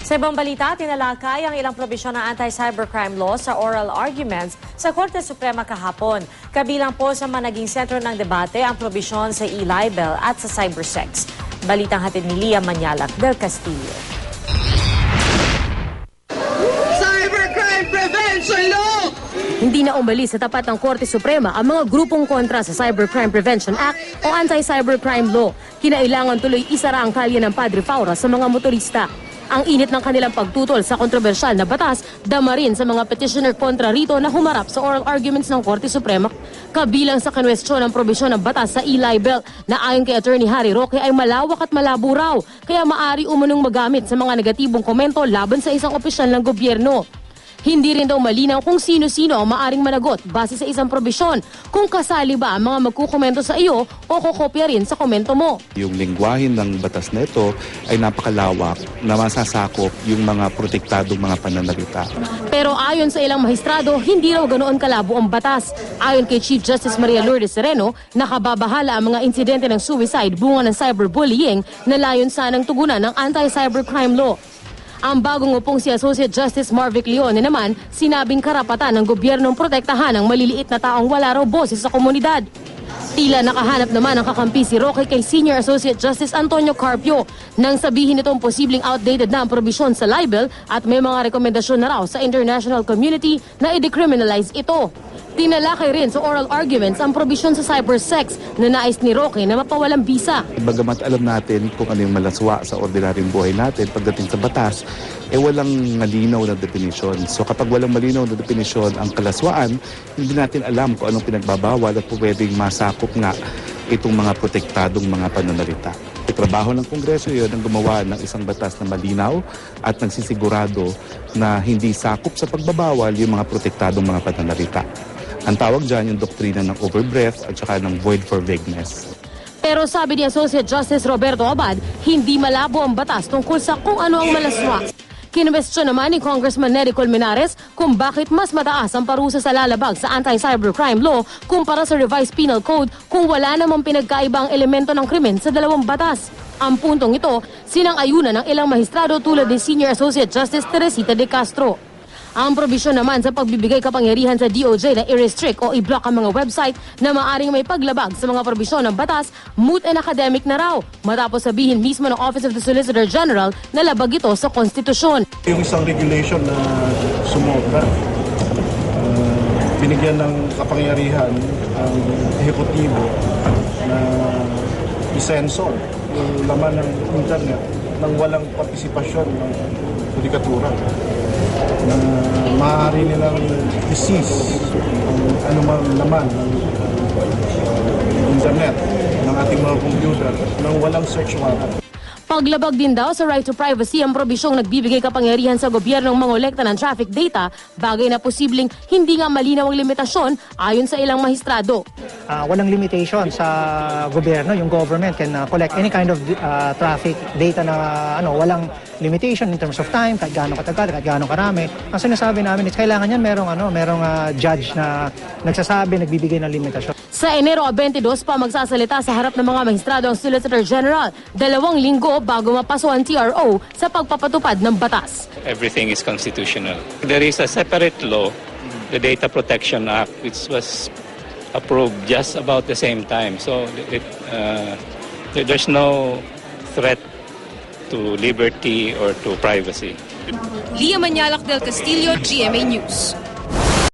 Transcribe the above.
Sa ibang balita, tinalakay ang ilang probisyon ng anti-cybercrime law sa oral arguments sa Korte Suprema kahapon. Kabilang po sa mga naging sentro ng debate ang probisyon sa e-libel at sa cybersex. Balitang hatid ni Lia Manyalak del Castillo. Cybercrime Prevention Law! Hindi na umalis sa tapat ng Korte Suprema ang mga grupong kontra sa Cybercrime Prevention Act o Anti-Cybercrime Law. Kinailangan tuloy isara ang kalye ng Padre Faura sa mga motorista. Ang init ng kanilang pagtutol sa kontrobersyal na batas, dama rin sa mga petitioner kontra rito na humarap sa oral arguments ng Korte Suprema. Kabilang sa kanwestiyon ng probisyon ng batas sa e-libel na ayon kay Attorney Harry Roque ay malawak at malabo raw, kaya maari umunong magamit sa mga negatibong komento laban sa isang opisyal ng gobyerno. Hindi rin daw malinaw kung sino-sino ang maaring managot base sa isang probisyon, kung kasali ba ang mga magkukomento sa iyo o kokopya rin sa komento mo. Yung lingwahe ng batas na ito ay napakalawak na masasakop yung mga protektadong mga pananalita. Pero ayon sa ilang mahistrado, hindi raw ganoon kalabo ang batas. Ayon kay Chief Justice Maria Lourdes Sereno, nakababahala ang mga insidente ng suicide bunga ng cyberbullying na layon sanang tugunan ng anti-cybercrime law. Ang bagong upong si Associate Justice Marvic Leone naman, sinabing karapatan ng gobyernong protektahan ang maliliit na taong wala raw boses sa komunidad. Tila nakahanap naman ang kakampi si Roque kay Senior Associate Justice Antonio Carpio nang sabihin itong posibleng outdated na ang probisyon sa libel at may mga rekomendasyon na raw sa international community na i-decriminalize ito. Tinalakay rin sa oral arguments ang probisyon sa cybersex na nais ni Roque na mapawalang bisa. Bagamat alam natin kung ano yung malaswa sa ordinaryong buhay natin pagdating sa batas, walang malinaw na definisyon. So kapag walang malinaw na definisyon ang kalaswaan, hindi natin alam kung anong pinagbabawal at pwedeng masakop nga itong mga protektadong mga pananalita. Trabaho ng Kongreso yun ang gumawa ng isang batas na malinaw at nagsisigurado na hindi sakop sa pagbabawal yung mga protektadong mga pananalita. Ang tawag dyan yung doktrina ng overbreadth at saka ng void for vagueness. Pero sabi ni Associate Justice Roberto Abad, hindi malabo ang batas tungkol sa kung ano ang malaswa. Kinwestiyon naman ni Congressman Nery Colmenares kung bakit mas mataas ang parusa sa lalabag sa anti-cybercrime law kumpara sa revised penal code kung wala namang pinagkaibang elemento ng krimen sa dalawang batas. Ang puntong ito, sinang-ayunan ng ilang mahistrado tulad ni Senior Associate Justice Teresita de Castro. Ang probisyon naman sa pagbibigay kapangyarihan sa DOJ na i-restrict o i-block ang mga website na maaring may paglabag sa mga probisyon ng batas, moot and academic na raw, matapos sabihin mismo ng Office of the Solicitor General na labag ito sa konstitusyon. Yung isang regulation na sumobra, binigyan ng kapangyarihan ang ehekutibo na i-censor yung laman ng internet nang walang partisipasyon ng judikatura, na maaari nilang i-seize ang anumang laman ng internet ng ating mga computer nang walang search warrant. Paglabag din daw sa right to privacy ang probisyong nagbibigay kapangyarihan sa gobyernong mangolekta ng traffic data, bagay na posibleng hindi nga malinaw ang limitasyon ayon sa ilang mahistrado. Walang limitation sa gobyerno, yung government can collect any kind of traffic data na walang limitation in terms of time, kahit gaano katagal, kahit gaano karami. Ang sinasabi namin is kailangan yan merong judge na nagsasabi, nagbibigay ng limitasyon. Sa Enero 22 pa magsasalita sa harap ng mga mahistrado ang Solicitor General, 2 linggo bago mapaso ang TRO sa pagpapatupad ng batas. Everything is constitutional. There is a separate law, the Data Protection Act, which was approved just about the same time. So there's no threat to liberty or to privacy. Lia Manyalak del Castillo, GMA News.